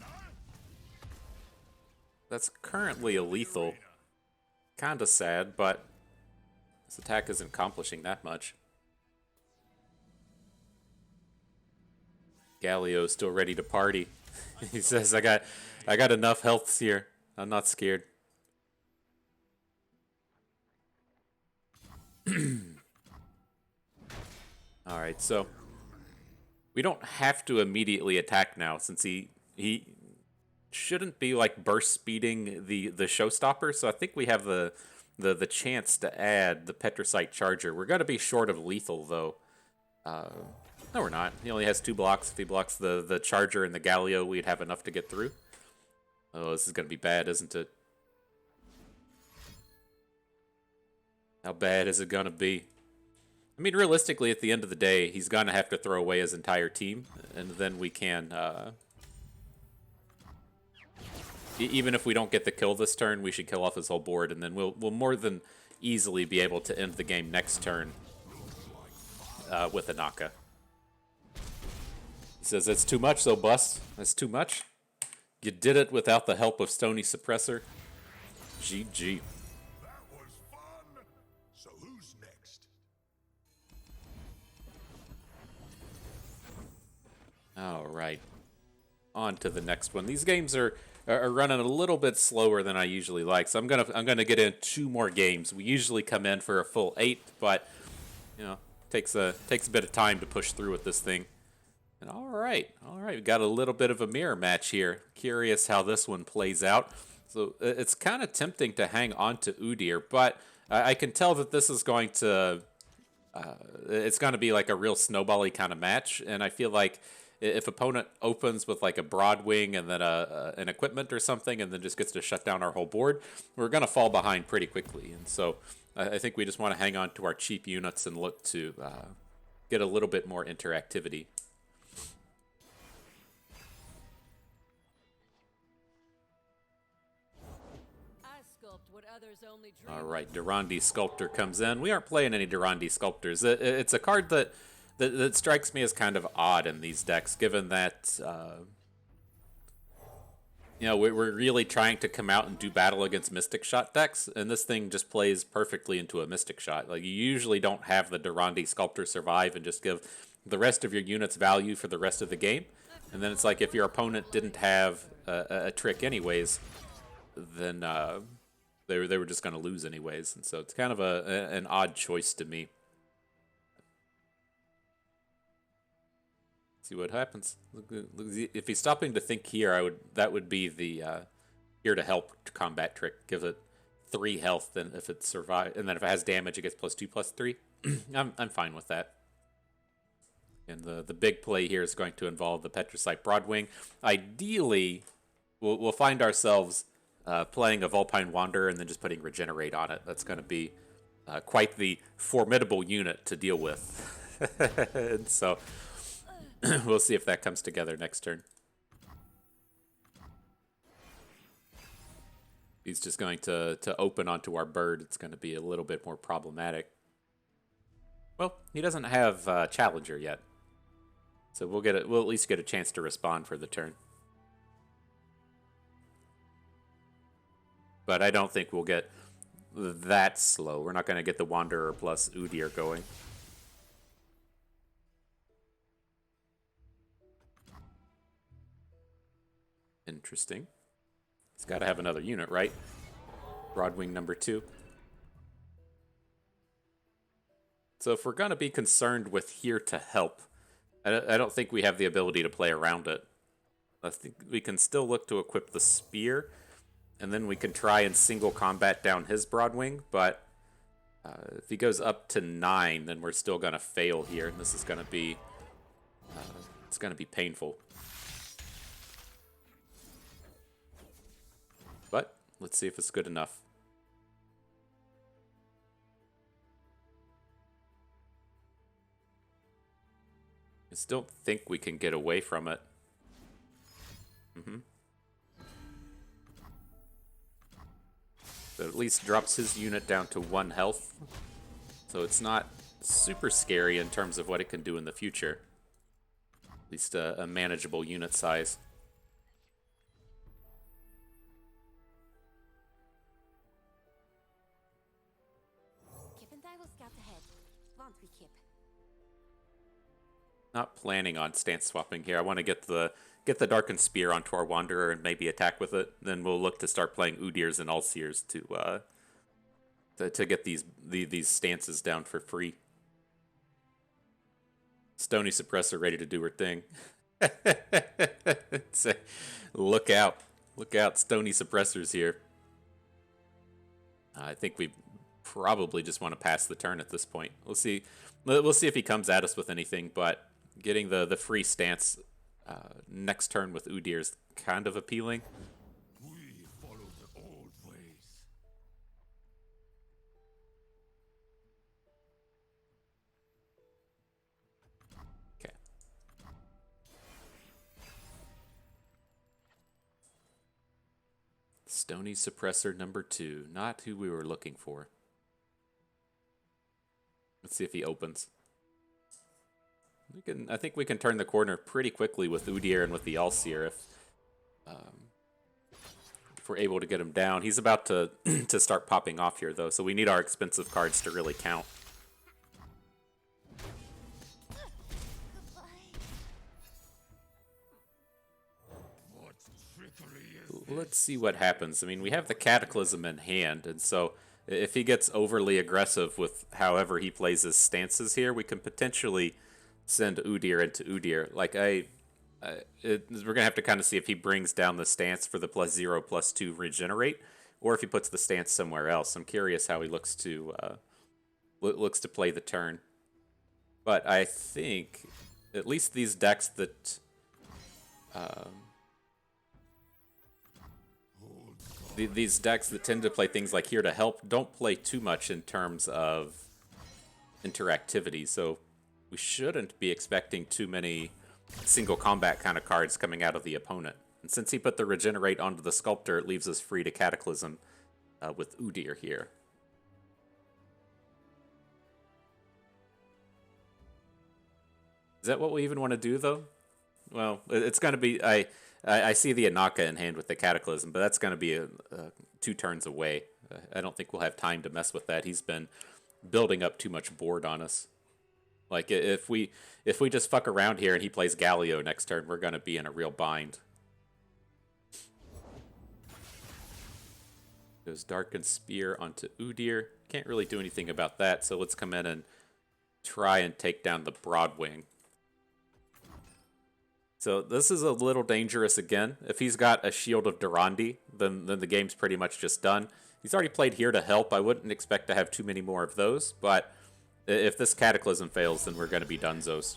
Speaker 3: No?
Speaker 1: That's currently a lethal. Kinda sad, but this attack isn't accomplishing that much. Galio's still ready to party. He says, I got enough health here. I'm not scared. Alright, so we don't have to immediately attack now since he shouldn't be like burst speeding the showstopper, so I think we have the chance to add the Petricite Charger. We're gonna be short of lethal though. No, we're not. He only has 2 blocks. If he blocks the Charger and the Galio, we'd have enough to get through. Oh, this is gonna be bad, isn't it? How bad is it gonna be? I mean, realistically, at the end of the day, he's gonna have to throw away his entire team, and then we can. Even if we don't get the kill this turn, we should kill off his whole board, and then we'll more than easily be able to end the game next turn with a Naka. He says, that's too much, though, Bust. That's too much. You did it without the help of Stony Suppressor. GG.
Speaker 3: That was fun. So who's next?
Speaker 1: All right. On to the next one. These games are running a little bit slower than I usually like, so I'm gonna get in 2 more games. We usually come in for a full 8, but you know, takes a bit of time to push through with this thing. And all right, we got a little bit of a mirror match here. Curious how this one plays out. So it's kind of tempting to hang on to Udyr, but I can tell that this is going to it's going to be like a real snowbally kind of match, and I feel like if opponent opens with like a Broadwing and then an equipment or something, and then just gets to shut down our whole board, we're going to fall behind pretty quickly. And so I think we just want to hang on to our cheap units and look to get a little bit more interactivity. All right, Durandi Sculptor comes in. We aren't playing any Durandi Sculptors. It's a card that strikes me as kind of odd in these decks, given that you know, we're really trying to come out and do battle against Mystic Shot decks, and this thing just plays perfectly into a Mystic Shot. Like, you usually don't have the Durandi Sculptor survive and just give the rest of your units value for the rest of the game. And then it's like if your opponent didn't have a trick anyways, then they were just going to lose anyways. And so it's kind of an odd choice to me. See what happens. If he's stopping to think here, that would be the here to help combat trick. Give it 3 health, then if it survives, and then if it has damage, it gets +2/+3. I'm fine with that. And the big play here is going to involve the Petricite Broadwing. Ideally, we'll find ourselves playing a Vulpine Wanderer and then just putting Regenerate on it. That's going to be quite the formidable unit to deal with. And so we'll see if that comes together next turn. He's just going to open onto our bird. It's going to be a little bit more problematic. Well, he doesn't have Challenger yet, so we'll at least get a chance to respond for the turn. But I don't think we'll get that slow. We're not going to get the Wanderer plus Udyr going. Interesting. It's got to have another unit, right? Broadwing number 2. So if we're going to be concerned with here to help, I don't think we have the ability to play around it. I think we can still look to equip the Spear, and then we can try and single combat down his Broadwing, but if he goes up to 9, then we're still going to fail here, and this is going to be it's going to be painful. But let's see if it's good enough. Just don't think we can get away from it. So at least drops his unit down to 1 health. So it's not super scary in terms of what it can do in the future. At least a manageable unit size.
Speaker 4: Kip and I will scout ahead. Won't we, Kip?
Speaker 1: Not planning on stance swapping here. I want to get the Darkened Spear onto our Wanderer and maybe attack with it. Then we'll look to start playing Udyrs and Ulseers to get these stances down for free. Stony Suppressor ready to do her thing. Look out. Look out, Stony Suppressor's here. I think we probably just want to pass the turn at this point. We'll see if he comes at us with anything, but getting the free stance next turn with Udyr is kind of appealing.
Speaker 3: We follow the old ways.
Speaker 1: Okay. Stony Suppressor number 2. Not who we were looking for. Let's see if he opens. I think we can turn the corner pretty quickly with Udyr and with the Ulseer if we're able to get him down. He's about to to start popping off here though, so we need our expensive cards to really count.
Speaker 3: What trickery is
Speaker 1: Let's see what happens. I mean, we have the Cataclysm in hand, and so if he gets overly aggressive with however he plays his stances here, we can potentially send Udyr into Udyr. Like, we're going to have to kind of see if he brings down the stance for the +0/+2 regenerate, or if he puts the stance somewhere else. I'm curious how he looks to play the turn. But I think at least these decks that these decks that tend to play things like Here to Help don't play too much in terms of interactivity, so we shouldn't be expecting too many single combat kind of cards coming out of the opponent. And since he put the Regenerate onto the Sculptor, it leaves us free to Cataclysm with Udyr here. Is that what we even want to do, though? Well, it's going to be... I see the Anaka in hand with the Cataclysm, but that's going to be 2 turns away. I don't think we'll have time to mess with that. He's been building up too much board on us. Like, if we just fuck around here and he plays Galio next turn, we're going to be in a real bind. Goes Darkened Spear onto Udyr. Can't really do anything about that, so let's come in and try and take down the Broadwing. So this is a little dangerous again. If he's got a Shield of Durandi, then the game's pretty much just done. He's already played Here to Help. I wouldn't expect to have too many more of those, but if this Cataclysm fails, then we're going to be dunzos.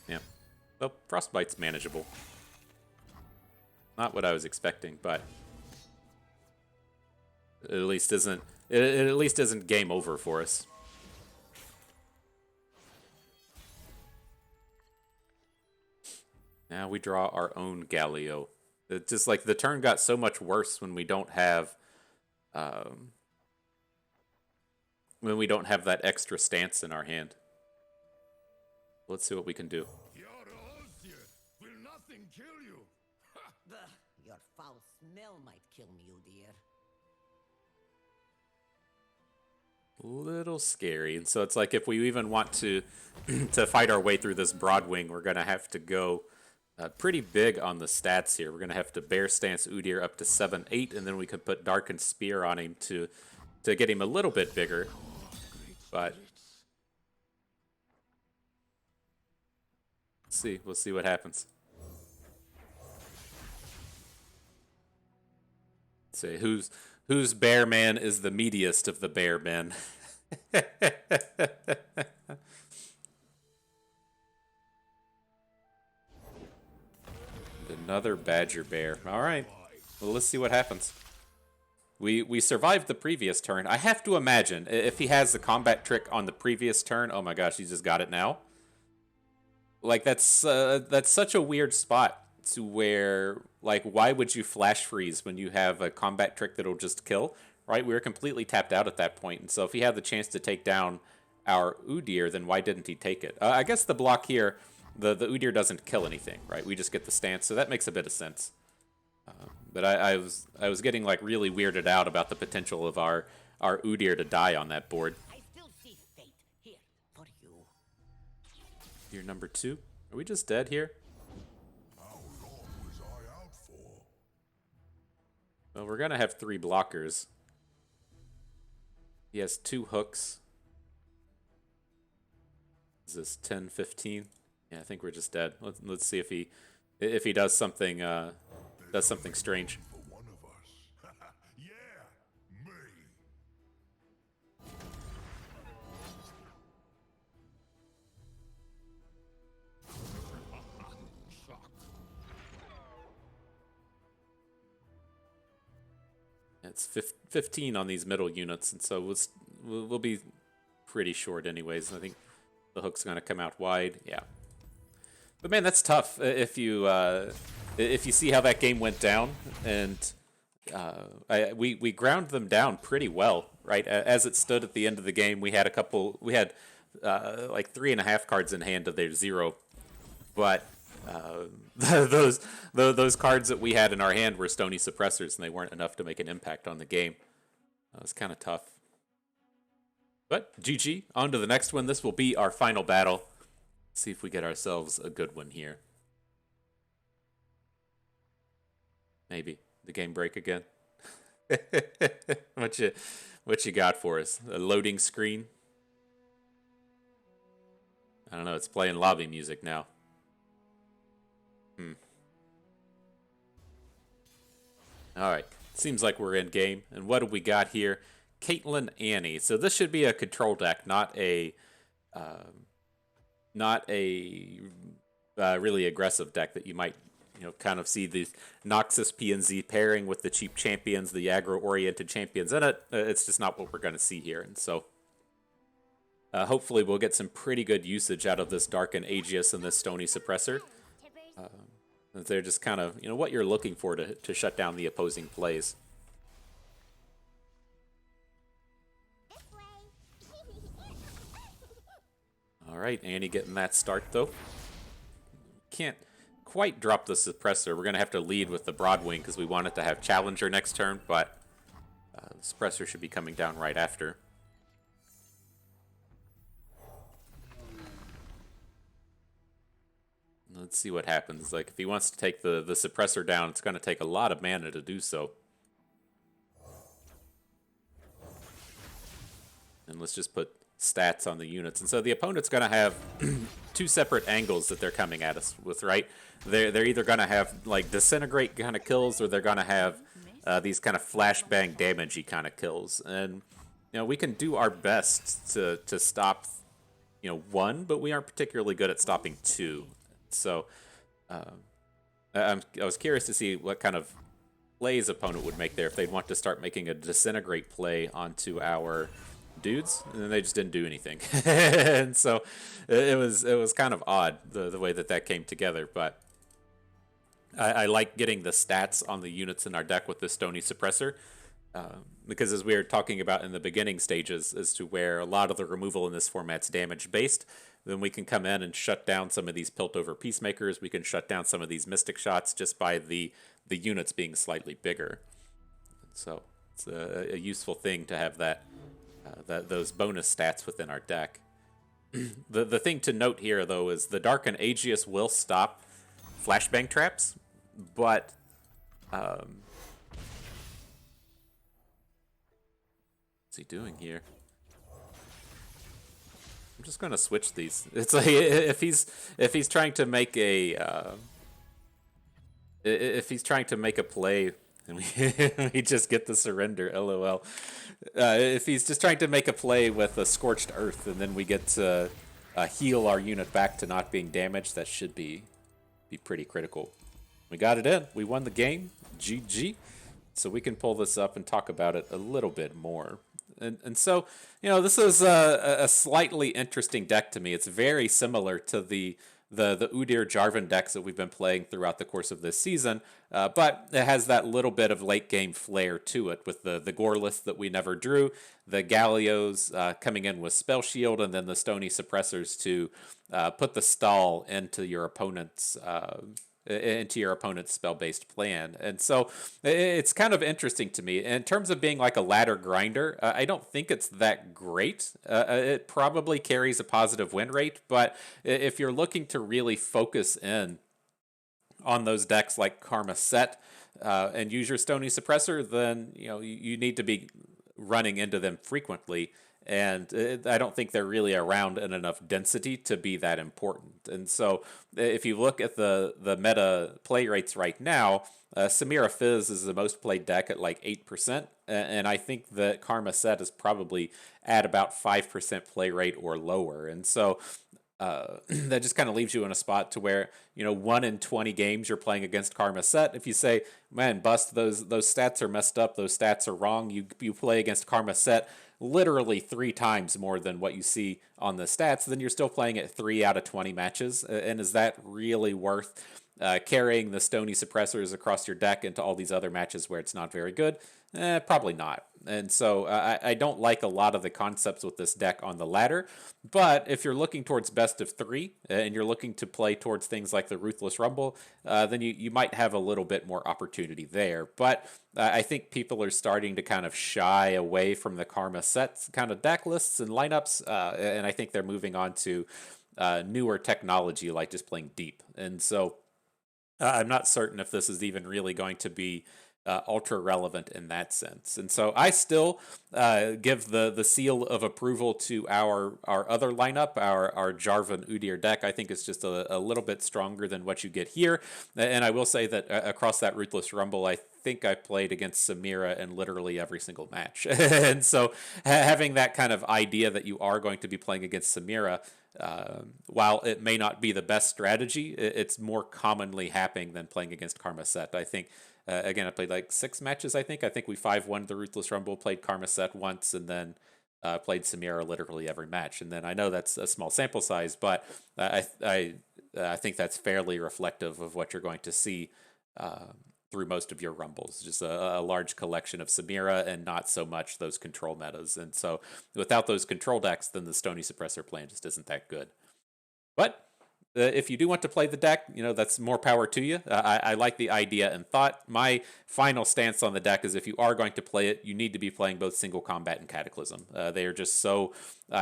Speaker 1: Yeah. Well, Frostbite's manageable. Not what I was expecting, but it at least isn't game over for us. Now we draw our own Galio. It's just like the turn got so much worse when we don't have that extra stance in our hand. Let's see what we can do.
Speaker 3: Your Ulseer will nothing kill you.
Speaker 5: Bah, your foul smell might kill me, Udyr.
Speaker 1: Little scary. And so it's like if we even want to to fight our way through this Broadwing, we're going to have to go pretty big on the stats here. We're going to have to Bear Stance Udyr up to 7/8, and then we could put Darkened Spear on him to get him a little bit bigger. But we'll see what happens. Let's see whose bear man is the meatiest of the bear men. Another Badger Bear. All right. Well, let's see what happens. We survived the previous turn. I have to imagine if he has the combat trick on the previous turn. Oh my gosh, he just got it now. Like that's such a weird spot to where, like, why would you flash freeze when you have a combat trick that'll just kill? Right? We were completely tapped out at that point, and so if he had the chance to take down our Udyr, then why didn't he take it? I guess the block here, the Udyr doesn't kill anything, right? We just get the stance, so that makes a bit of sense. But I was getting like really weirded out about the potential of our Udyr to die on that board.
Speaker 5: I still see fate here for you.
Speaker 1: You're number 2. Are we just dead here?
Speaker 3: How long was I out for?
Speaker 1: Well, we're gonna have 3 blockers. He has 2 hooks. Is this 10, 15? Yeah, I think we're just dead. Let's see if he does something strange.
Speaker 3: For one of us. Yeah, me.
Speaker 1: It's 15 on these middle units, and so we'll be pretty short anyways. I think the hook's gonna come out wide. Yeah, but man, that's tough if you see how that game went down, and we ground them down pretty well, right? As it stood at the end of the game, we had like 3.5 cards in hand of their 0, but those cards that we had in our hand were Stony Suppressors, and they weren't enough to make an impact on the game. That was kind of tough. But GG, on to the next one. This will be our final battle. See if we get ourselves a good one here. Maybe the game break again. What you got for us? A loading screen? I don't know. It's playing lobby music now. All right. Seems like we're in game. And what do we got here? Caitlyn Annie. So this should be a control deck, not a really aggressive deck that you might, kind of see the Noxus PNZ pairing with the cheap champions, the aggro-oriented champions in it. It's just not what we're going to see here. And so hopefully we'll get some pretty good usage out of this Darken Aegis and this Stony Suppressor. They're just kind of, what you're looking for to shut down the opposing plays. All right, Annie getting that start, though. Can't quite drop the Suppressor. We're going to have to lead with the Broadwing because we want it to have Challenger next turn, but the Suppressor should be coming down right after. Let's see what happens. Like, if he wants to take the Suppressor down, it's going to take a lot of mana to do so. And let's just put stats on the units. And so the opponent's going to have 2 separate angles that they're coming at us with, right? They're either going to have, like, Disintegrate kind of kills, or they're going to have these kind of flashbang damagey kind of kills. And, we can do our best to stop, 1, but we aren't particularly good at stopping 2. So I was curious to see what kind of plays opponent would make there, if they'd want to start making a Disintegrate play onto our dudes, and then they just didn't do anything. And so it was kind of odd the way that came together, but I like getting the stats on the units in our deck with the Stony Suppressor, because as we were talking about in the beginning stages, as to where a lot of the removal in this format's damage based, then we can come in and shut down some of these Piltover Peacemakers. We can shut down some of these Mystic Shots just by the units being slightly bigger. So it's a useful thing to have those bonus stats within our deck. The thing to note here, though, is the Darken Aegis will stop flashbang traps, but what's he doing here? I'm just gonna switch these. It's like if he's trying to make a play, and we just get the surrender. LOL. If he's just trying to make a play with a Scorched Earth, and then we get to heal our unit back to not being damaged, that should be pretty critical. We got it in. We won the game. GG. so we can pull this up and talk about it a little bit more. And so, this is a slightly interesting deck to me. It's very similar to the Udyr Jarvan decks that we've been playing throughout the course of this season, but it has that little bit of late game flair to it with the Goreliths that we never drew, the Galios coming in with Spell Shield, and then the Stony Suppressors to put the stall into your opponent's spell-based plan. And so it's kind of interesting to me. In terms of being like a ladder grinder, I don't think it's that great. It probably carries a positive win rate, but if you're looking to really focus in on those decks like Karma Set and use your Stony Suppressor, then you need to be running into them frequently. And I don't think they're really around in enough density to be that important. And so if you look at the meta play rates right now, Samira Fizz is the most played deck at like 8%. And I think that Karma Set is probably at about 5% play rate or lower. And so that just kind of leaves you in a spot to where 1 in 20 games you're playing against Karma Set. If you say, man, Bust, those stats are messed up, those stats are wrong, you play against Karma Set literally 3 times more than what you see on the stats, then you're still playing at 3 out of 20 matches. And is that really worth carrying the Stony Suppressors across your deck into all these other matches where it's not very good? Probably not. And so I don't like a lot of the concepts with this deck on the ladder. But if you're looking towards best of 3 and you're looking to play towards things like the Ruthless Rumble, then you might have a little bit more opportunity there. But I think people are starting to kind of shy away from the Karma Sets kind of deck lists and lineups. And I think they're moving on to newer technology like just playing deep. And so I'm not certain if this is even really going to be ultra relevant in that sense. And so I still give the seal of approval to our other lineup, our Jarvan Udyr deck. I think it's just a little bit stronger than what you get here. And I will say that across that Ruthless Rumble, I think I played against Samira in literally every single match. And so having that kind of idea that you are going to be playing against Samira, while it may not be the best strategy, it's more commonly happening than playing against Karma Set. I think, again, I played like 6 matches, I think. I think we 5-1 the Ruthless Rumble, played Karma Set once, and then played Samira literally every match. And then I know that's a small sample size, but I think that's fairly reflective of what you're going to see through most of your Rumbles. Just a large collection of Samira and not so much those control metas. And so without those control decks, then the Stony Suppressor plan just isn't that good. But if you do want to play the deck, that's more power to you. I like the idea and thought. My final stance on the deck is if you are going to play it, you need to be playing both Single Combat and Cataclysm. They are just so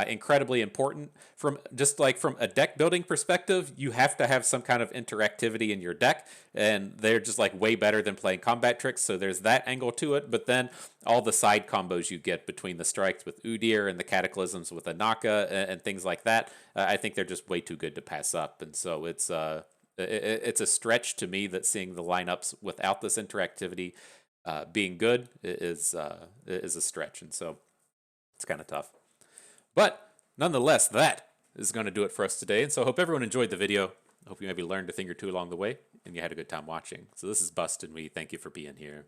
Speaker 1: incredibly important. From a deck building perspective, you have to have some kind of interactivity in your deck, and they're just like way better than playing combat tricks. So there's that angle to it. But then all the side combos you get between the strikes with Udyr and the Cataclysms with Anaka and things like that, I think they're just way too good to pass up. And so it's a stretch to me that seeing the lineups without this interactivity being good is a stretch. And so it's kind of tough. But nonetheless, that is going to do it for us today. And so I hope everyone enjoyed the video. I hope you maybe learned a thing or two along the way and you had a good time watching. So this is Bust, and we thank you for being here.